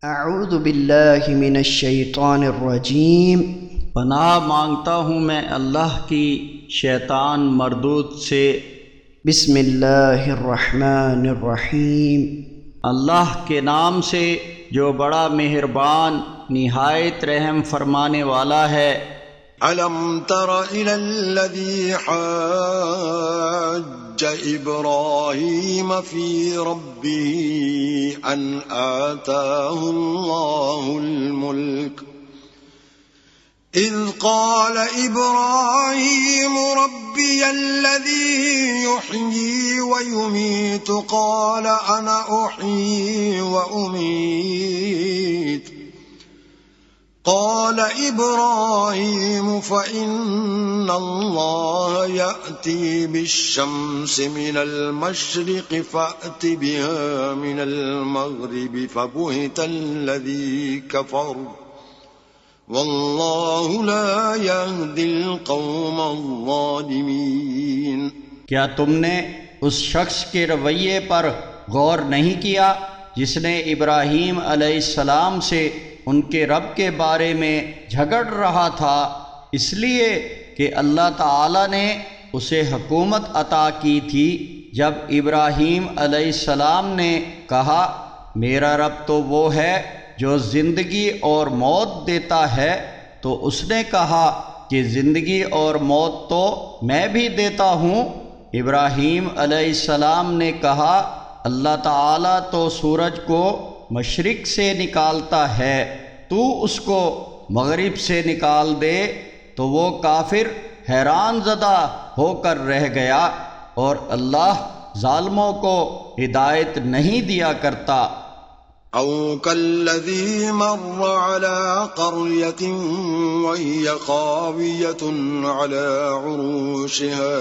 अऊज़ु बिल्लाहि मिनश शैतानिर रजीम। पनाह मांगता हूँ मैं अल्लाह की शैतान मरदूद से। बिस्मिल्लाहिर रहमानिर रहीम। अल्लाह के नाम से जो बड़ा मेहरबान निहायत रहम फरमाने वाला है। अलम तर इलल्लज़ी हज्ज इब्राहीम फ़ी रब्बिही अन आताहुल्लाहुल मुल्क इज़ क़ाल इब्राहीम रब्बियल्लज़ी युह्यी व युमीतु क़ाल अना उह्यी व उमीत क़ाल इब्राहीम फ़इन्नल्लाह यअती बिश्शम्सि मिनल मशरिक़ि फ़अति बिहा मिनल मग़रिबि फ़बुहितल्लज़ी कफ़र वल्लाहु ला यहदिल क़ौमज़्ज़ालिमीन। क्या तुमने उस शख्स के रवैये पर गौर नहीं किया जिसने इब्राहीम अलैहिस्सलाम से उनके रब के बारे में झगड़ रहा था, इसलिए कि अल्लाह ताला ने उसे हुकूमत अता की थी। जब इब्राहीम अलैहिस्सलाम ने कहा मेरा रब तो वो है जो ज़िंदगी और मौत देता है, तो उसने कहा कि ज़िंदगी और मौत तो मैं भी देता हूँ। इब्राहीम अलैहिस्सलाम ने कहा अल्लाह ताला तो सूरज को मशरिक से निकालता है, तू उसको मगरिब से निकाल दे। तो वो काफिर हैरान ज़दा होकर रह गया और अल्लाह ज़ालिमों को हिदायत नहीं दिया करता। औ कल्लज़ी मर्र अला क़र्यतिन वहिय ख़ावियतुन अला उरूशिहा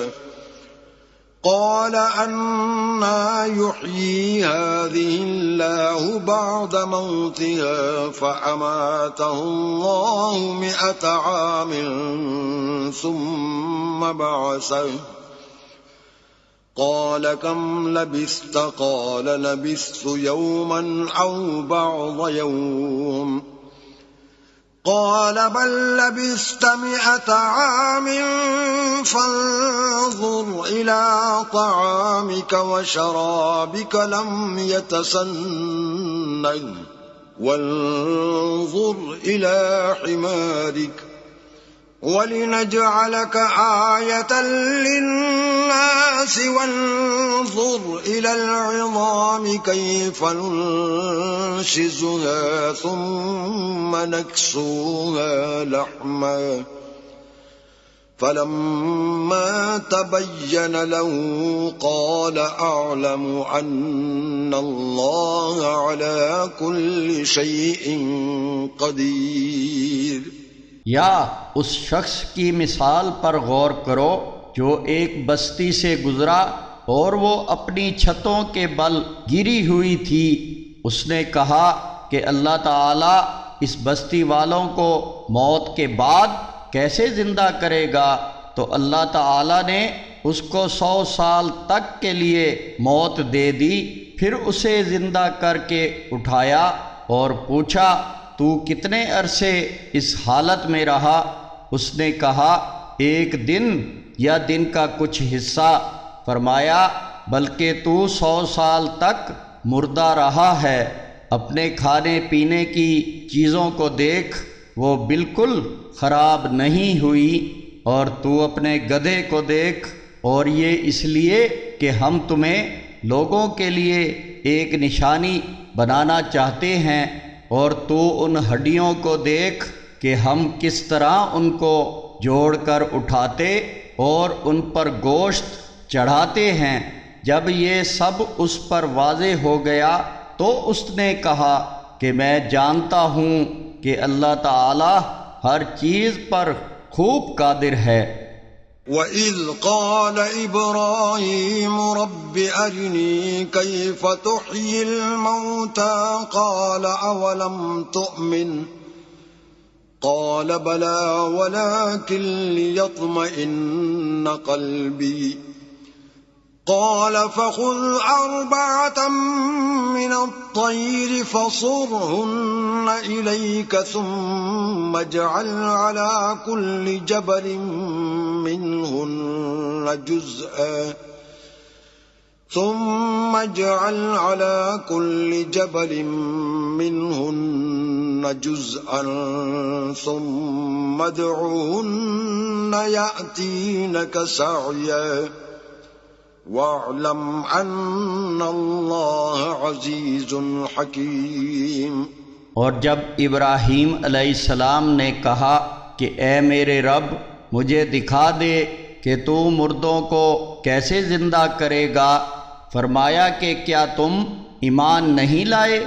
क़ाल अन्ना युह्यी हाज़िहिल्लाहु बअद मौतिहा फ़अमातहुल्लाहु मिअत आमिन सुम्मा बअसह क़ाल कम लबिस्त क़ाल लबिस्तु यौमन औ बअद यौम क़ाल बल लबिस्त मिअत आमिन फ़न्ज़ुर इला तआमिक व शराबिक लम यतसन्नह वन्ज़ुर इला हिमारिक वलिनजअलक आयतन लिन्नास वन्ज़ुर इलल इज़ामि कैफ़ नुनशिज़ुहा सुम्मा नक्सुहा लहमा फलम्मा तबय्यन लहु क़ाल अअलमु अन्नल्लाह अला कुल्लि शैइन क़दीर। या उस शख्स की मिसाल पर गौर करो जो एक बस्ती से गुजरा और वो अपनी छतों के बल गिरी हुई थी। उसने कहा कि अल्लाह ताला इस बस्ती वालों को मौत के बाद कैसे ज़िंदा करेगा, तो अल्लाह ताला ने उसको 100 साल तक के लिए मौत दे दी। फिर उसे ज़िंदा करके उठाया और पूछा तू कितने अरसे इस हालत में रहा। उसने कहा एक दिन या दिन का कुछ हिस्सा। फरमाया बल्कि तू 100 साल तक मुर्दा रहा है। अपने खाने पीने की चीज़ों को देख, वो बिल्कुल ख़राब नहीं हुई, और तू अपने गधे को देख, और ये इसलिए कि हम तुम्हें लोगों के लिए एक निशानी बनाना चाहते हैं। और तू उन हड्डियों को देख कि हम किस तरह उनको जोड़कर उठाते और उन पर गोश्त चढ़ाते हैं। जब ये सब उस पर वाज़े हो गया तो उसने कहा कि मैं जानता हूँ कि अल्लाह ताला हर चीज़ पर खूब कादिर है। वइज़ क़ाल इब्राहीम रब्बि अरिनी कैफ़ तुह्यिल मौता क़ाल अवलम तुअमिन क़ाल बला वलाकिन लियत्मइन्न क़ल्बी قال فخذ أربعة من الطير فصرهن إليك ثم اجعل على كل جبل منهن جزءا ثم ادعهن يأتينك سعيا واعلم أن الله عزيز حكيم۔ और जब इब्राहीम अलैहिस्सलाम ने कहा कि ए मेरे रब, मुझे दिखा दे कि तू मुर्दों को कैसे ज़िंदा करेगा, फरमाया कि क्या तुम ईमान नहीं लाए?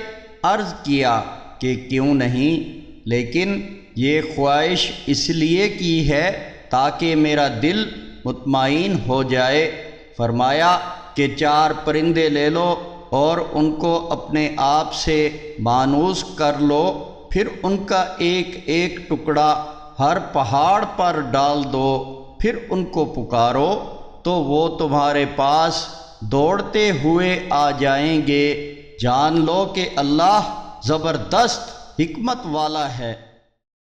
अर्ज़ किया कि क्यों नहीं, लेकिन ये ख्वाहिश इसलिए की है ताकि मेरा दिल मुतमईन हो जाए। फरमाया कि 4 परिंदे ले लो और उनको अपने आप से मानूस कर लो, फिर उनका एक एक टुकड़ा हर पहाड़ पर डाल दो, फिर उनको पुकारो तो वो तुम्हारे पास दौड़ते हुए आ जाएंगे। जान लो कि अल्लाह ज़बरदस्त हिकमत वाला है।